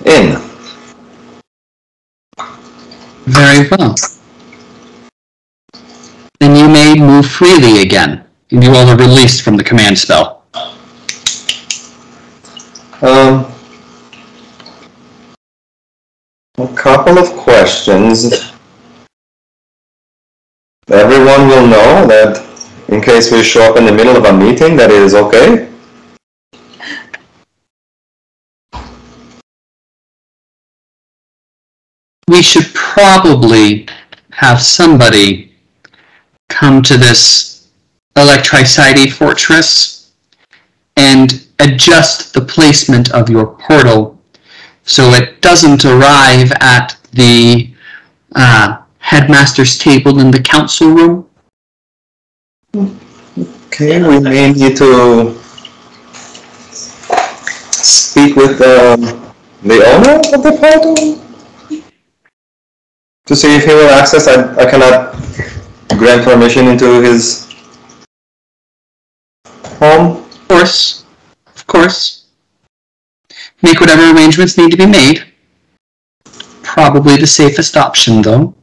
[SPEAKER 3] in.
[SPEAKER 1] Very well. Then you may move freely again, and you all are released from the command spell.
[SPEAKER 3] A couple of questions. Everyone will know that in case we show up in the middle of a meeting, that it is okay.
[SPEAKER 1] We should probably have somebody come to this Electricity Fortress and adjust the placement of your portal so it doesn't arrive at the headmaster's table in the council room.
[SPEAKER 3] Okay, we may need to speak with the owner of the portal to see if he will access. I cannot grant permission into his home.
[SPEAKER 1] Of course. make whatever arrangements need to be made. Probably the safest option, though.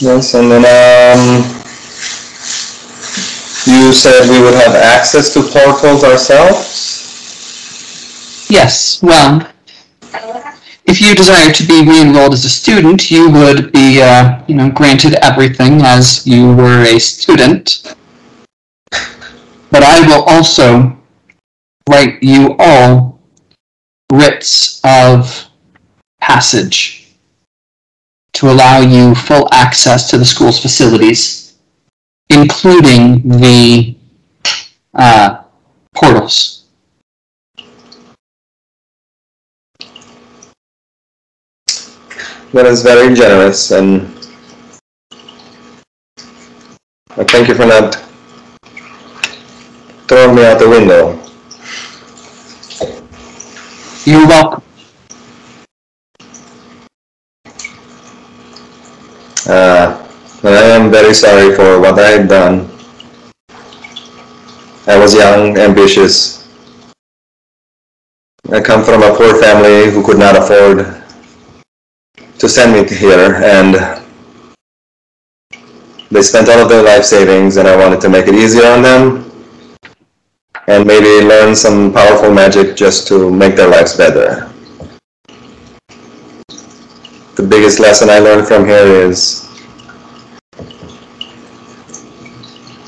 [SPEAKER 3] Yes, and then you said we would have access to portals ourselves?
[SPEAKER 1] Yes, well, if you desire to be re-enrolled as a student, you would be, granted everything as you were a student. But I will also write you all writs of passage to allow you full access to the school's facilities, including the portals.
[SPEAKER 3] That is very generous, and I thank you for not throwing me out the window.
[SPEAKER 1] You're welcome.
[SPEAKER 3] I am very sorry for what I had done. I was young, ambitious. I come from a poor family who could not afford to send me here, and they spent all of their life savings, and I wanted to make it easier on them and maybe learn some powerful magic just to make their lives better. The biggest lesson I learned from here is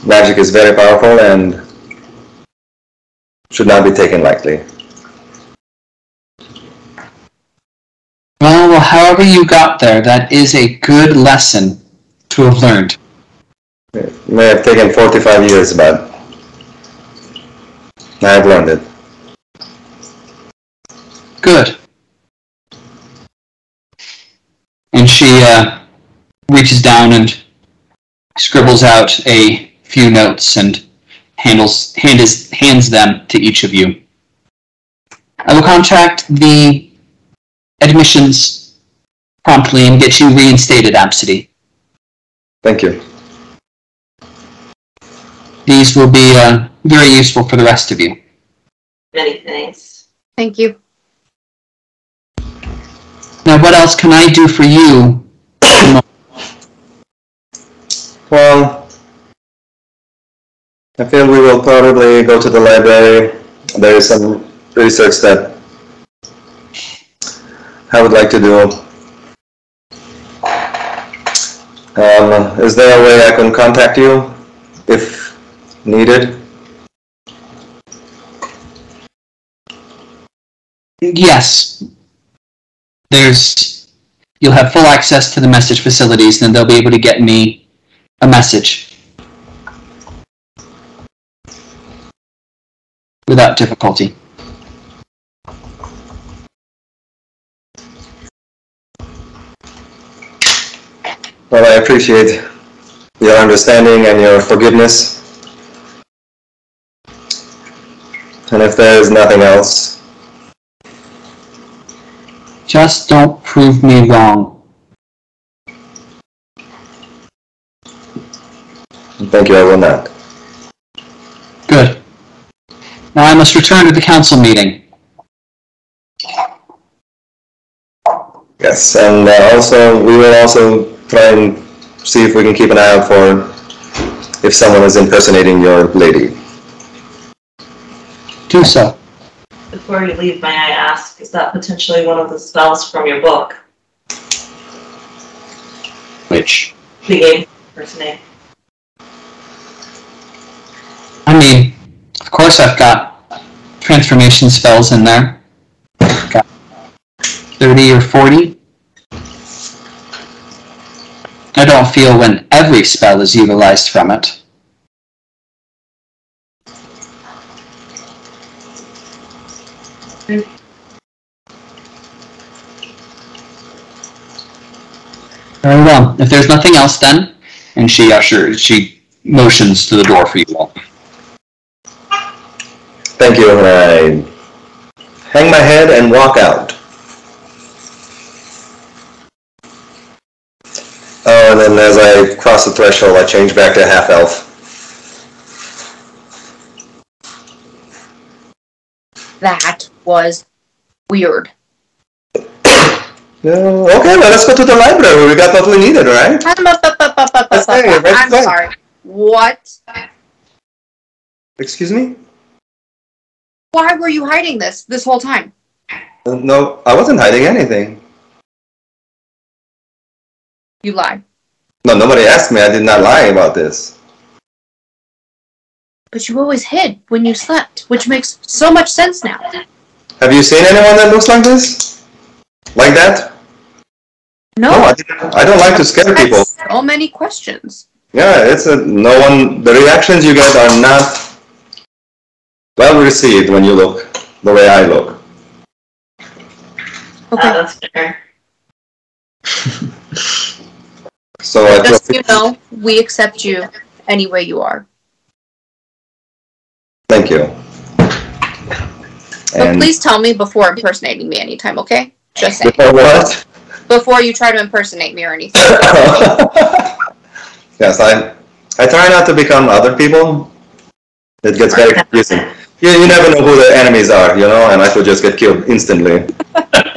[SPEAKER 3] magic is very powerful and should not be taken lightly.
[SPEAKER 1] Well, however you got there, that is a good lesson to have learned.
[SPEAKER 3] It may have taken 45 years, but I have learned it.
[SPEAKER 1] Good. And she reaches down and scribbles out a few notes and hands them to each of you. I will contact the admissions promptly and get you reinstated, Abcde.
[SPEAKER 3] Thank you.
[SPEAKER 1] These will be very useful for the rest of you.
[SPEAKER 2] Many thanks.
[SPEAKER 5] Thank you.
[SPEAKER 1] Now, what else can I do for you?
[SPEAKER 3] Well, I feel we will probably go to the library. There is some research that I would like to do. Is there a way I can contact you if needed?
[SPEAKER 1] Yes. You'll have full access to the message facilities, and they'll be able to get me a message without difficulty.
[SPEAKER 3] Well, I appreciate your understanding and your forgiveness. And if there is nothing else,
[SPEAKER 1] just don't prove me wrong.
[SPEAKER 3] Thank you, I will not.
[SPEAKER 1] Good. Now I must return to the council meeting.
[SPEAKER 3] Yes, and we will also try and see if we can keep an eye out for if someone is impersonating your lady.
[SPEAKER 1] Do so.
[SPEAKER 2] Before you leave, may I ask, is that potentially one of the spells from your book?
[SPEAKER 1] Which?
[SPEAKER 2] The game impersonate.
[SPEAKER 1] I mean, of course I've got transformation spells in there. Got 30 or 40. I don't feel when every spell is utilized from it. Very well. If there's nothing else then, and she motions to the door for you all.
[SPEAKER 3] Thank you, and I hang my head and walk out. Oh, and then as I cross the threshold, I change back to half-elf.
[SPEAKER 5] That was weird.
[SPEAKER 3] Okay, well, let's go to the library. We got what we needed, right?
[SPEAKER 5] I'm sorry. What?
[SPEAKER 3] Excuse me?
[SPEAKER 5] Why were you hiding this whole time?
[SPEAKER 3] No, I wasn't hiding anything.
[SPEAKER 5] You lie.
[SPEAKER 3] No, nobody asked me. I did not lie about this.
[SPEAKER 5] But you always hid when you slept, which makes so much sense now.
[SPEAKER 3] Have you seen anyone that looks like this? Like that?
[SPEAKER 5] No,
[SPEAKER 3] I don't like to scare people.
[SPEAKER 5] So many questions.
[SPEAKER 3] Yeah, the reactions you get are not well received when you look the way I look.
[SPEAKER 5] Okay.
[SPEAKER 2] That's fair.
[SPEAKER 3] So
[SPEAKER 5] just so you know, we accept you any way you are.
[SPEAKER 3] Thank you.
[SPEAKER 5] But please tell me before impersonating me anytime, okay? Just saying.
[SPEAKER 3] Before what?
[SPEAKER 5] Before you try to impersonate me or anything.
[SPEAKER 3] Yes, I try not to become other people. It gets very confusing. You never know who the enemies are, and I could just get killed instantly.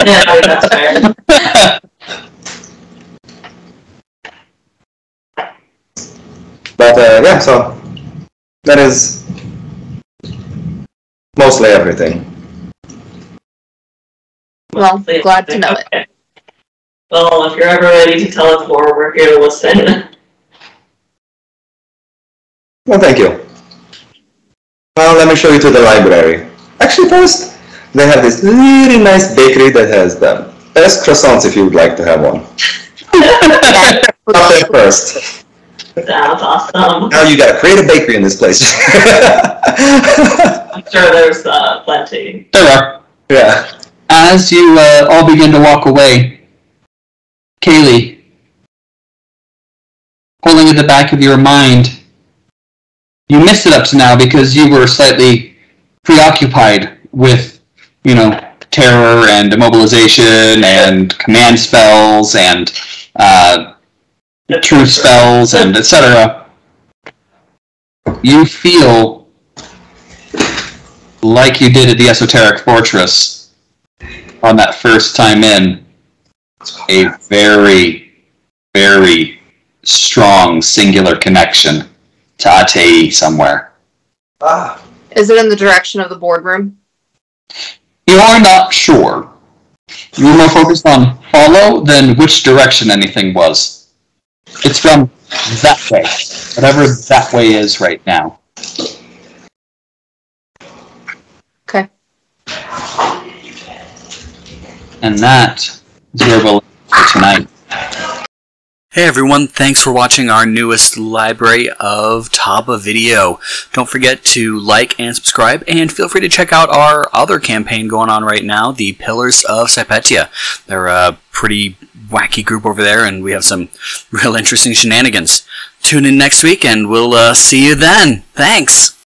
[SPEAKER 2] Yeah, that's fair.
[SPEAKER 3] But yeah, so that is mostly everything.
[SPEAKER 5] Well, glad to know it.
[SPEAKER 2] Well, if you're ever ready to tell us more, we're here to listen.
[SPEAKER 3] Well, thank you. Well, let me show you to the library. Actually, first, they have this really nice bakery that has the best croissants if you would like to have one. Stop there first.
[SPEAKER 2] Sounds awesome.
[SPEAKER 3] Now you gotta create a bakery in this place.
[SPEAKER 2] I'm sure there's plenty.
[SPEAKER 1] There are.
[SPEAKER 3] Yeah.
[SPEAKER 1] As you all begin to walk away, Caleigh, pulling at the back of your mind, you missed it up to now because you were slightly preoccupied with, terror and immobilization and command spells and truth spells and etc. You feel like you did at the Esoteric Fortress on that first time in, a very, very strong singular connection to Abcde somewhere.
[SPEAKER 3] Ah.
[SPEAKER 5] Is it in the direction of the boardroom?
[SPEAKER 1] You are not sure. You were more focused on follow than which direction anything was. It's from that way, whatever that way is right now.
[SPEAKER 5] Okay.
[SPEAKER 1] And that is where we'll end for tonight.
[SPEAKER 6] Hey everyone, thanks for watching our newest library of Taba video. Don't forget to like and subscribe, and feel free to check out our other campaign going on right now, the Pillars of Sypetia. They're a pretty wacky group over there, and we have some real interesting shenanigans. Tune in next week, and we'll see you then. Thanks!